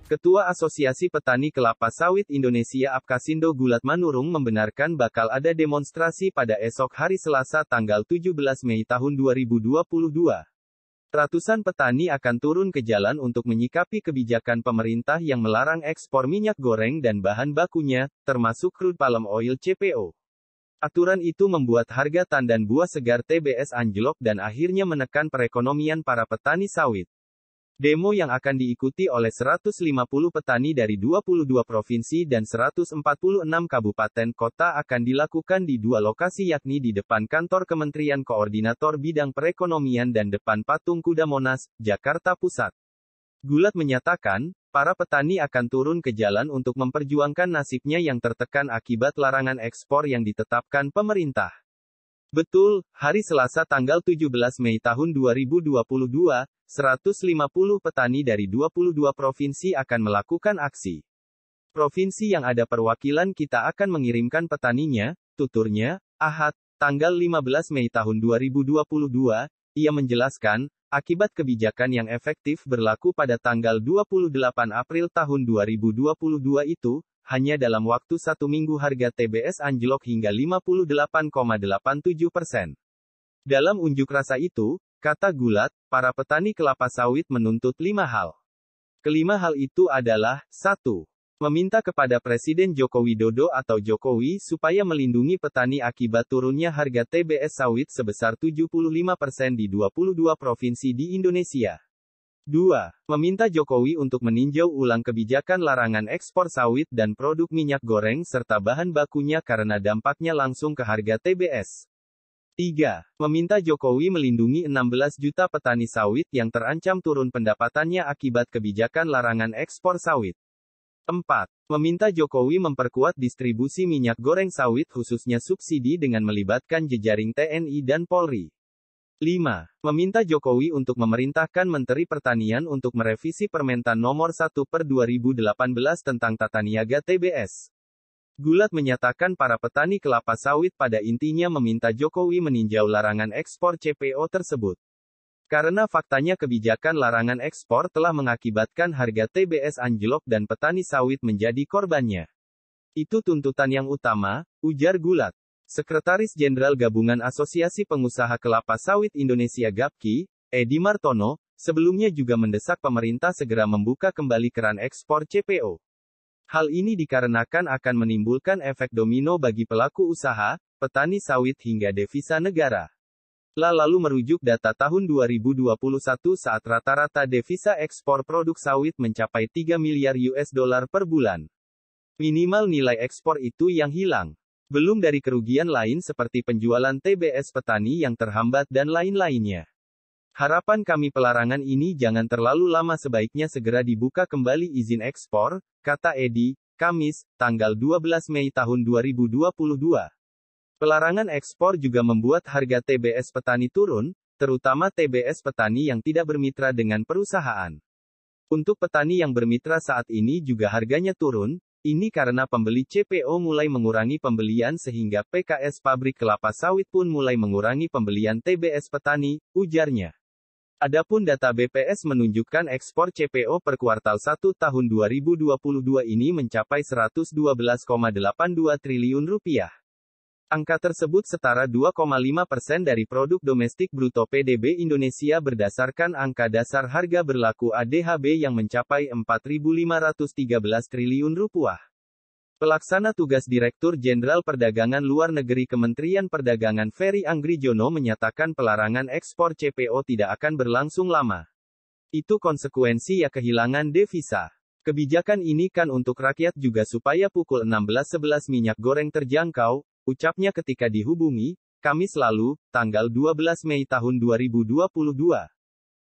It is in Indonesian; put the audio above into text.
Ketua Asosiasi Petani Kelapa Sawit Indonesia Apkasindo Gulat Manurung membenarkan bakal ada demonstrasi pada esok hari Selasa tanggal 17 Mei tahun 2022. Ratusan petani akan turun ke jalan untuk menyikapi kebijakan pemerintah yang melarang ekspor minyak goreng dan bahan bakunya, termasuk crude palm oil (CPO). Aturan itu membuat harga tandan buah segar TBS anjlok dan akhirnya menekan perekonomian para petani sawit. Demo yang akan diikuti oleh 150 petani dari 22 provinsi dan 146 kabupaten kota akan dilakukan di dua lokasi yakni di depan kantor Kementerian Koordinator Bidang Perekonomian dan depan Patung Kuda Monas, Jakarta Pusat. Gulat menyatakan, para petani akan turun ke jalan untuk memperjuangkan nasibnya yang tertekan akibat larangan ekspor yang ditetapkan pemerintah. Betul, hari Selasa tanggal 17 Mei tahun 2022, 150 petani dari 22 provinsi akan melakukan aksi. Provinsi yang ada perwakilan kita akan mengirimkan petaninya, tuturnya, Ahad, tanggal 15 Mei tahun 2022, ia menjelaskan, akibat kebijakan yang efektif berlaku pada tanggal 28 April tahun 2022 itu, hanya dalam waktu 1 minggu harga TBS anjlok hingga 58,87%. Dalam unjuk rasa itu, kata Gulat, para petani kelapa sawit menuntut 5 hal. Kelima hal itu adalah, 1. Meminta kepada Presiden Joko Widodo atau Jokowi supaya melindungi petani akibat turunnya harga TBS sawit sebesar 75% di 22 provinsi di Indonesia. 2. Meminta Jokowi untuk meninjau ulang kebijakan larangan ekspor sawit dan produk minyak goreng serta bahan bakunya karena dampaknya langsung ke harga TBS. 3. Meminta Jokowi melindungi 16 juta petani sawit yang terancam turun pendapatannya akibat kebijakan larangan ekspor sawit. 4. Meminta Jokowi memperkuat distribusi minyak goreng sawit khususnya subsidi dengan melibatkan jejaring TNI dan Polri. 5. Meminta Jokowi untuk memerintahkan Menteri Pertanian untuk merevisi Permentan Nomor 1/2018 tentang tata niaga TBS. Gulat menyatakan para petani kelapa sawit pada intinya meminta Jokowi meninjau larangan ekspor CPO tersebut. Karena faktanya kebijakan larangan ekspor telah mengakibatkan harga TBS anjlok dan petani sawit menjadi korbannya. Itu tuntutan yang utama, ujar Gulat. Sekretaris Jenderal Gabungan Asosiasi Pengusaha Kelapa Sawit Indonesia (GAPKI), Edi Martono, sebelumnya juga mendesak pemerintah segera membuka kembali keran ekspor CPO. Hal ini dikarenakan akan menimbulkan efek domino bagi pelaku usaha, petani sawit hingga devisa negara. Lalu merujuk data tahun 2021 saat rata-rata devisa ekspor produk sawit mencapai 3 miliar US dollar per bulan. Minimal nilai ekspor itu yang hilang. Belum dari kerugian lain seperti penjualan TBS petani yang terhambat dan lain-lainnya. Harapan kami pelarangan ini jangan terlalu lama sebaiknya segera dibuka kembali izin ekspor, kata Edi, Kamis, tanggal 12 Mei tahun 2022. Pelarangan ekspor juga membuat harga TBS petani turun, terutama TBS petani yang tidak bermitra dengan perusahaan. Untuk petani yang bermitra saat ini juga harganya turun. Ini karena pembeli CPO mulai mengurangi pembelian sehingga PKS pabrik kelapa sawit pun mulai mengurangi pembelian TBS petani, ujarnya. Adapun data BPS menunjukkan ekspor CPO per kuartal 1 tahun 2022 ini mencapai 112,82 triliun rupiah. Angka tersebut setara 2,5% dari produk domestik bruto PDB Indonesia berdasarkan angka dasar harga berlaku ADHB yang mencapai 4.513 triliun rupiah. Pelaksana tugas Direktur Jenderal Perdagangan Luar Negeri Kementerian Perdagangan Ferry Anggrijono menyatakan pelarangan ekspor CPO tidak akan berlangsung lama. Itu konsekuensi ya kehilangan devisa. Kebijakan ini kan untuk rakyat juga supaya pukul 16.11 minyak goreng terjangkau, ucapnya ketika dihubungi, Kamis lalu, tanggal 12 Mei tahun 2022.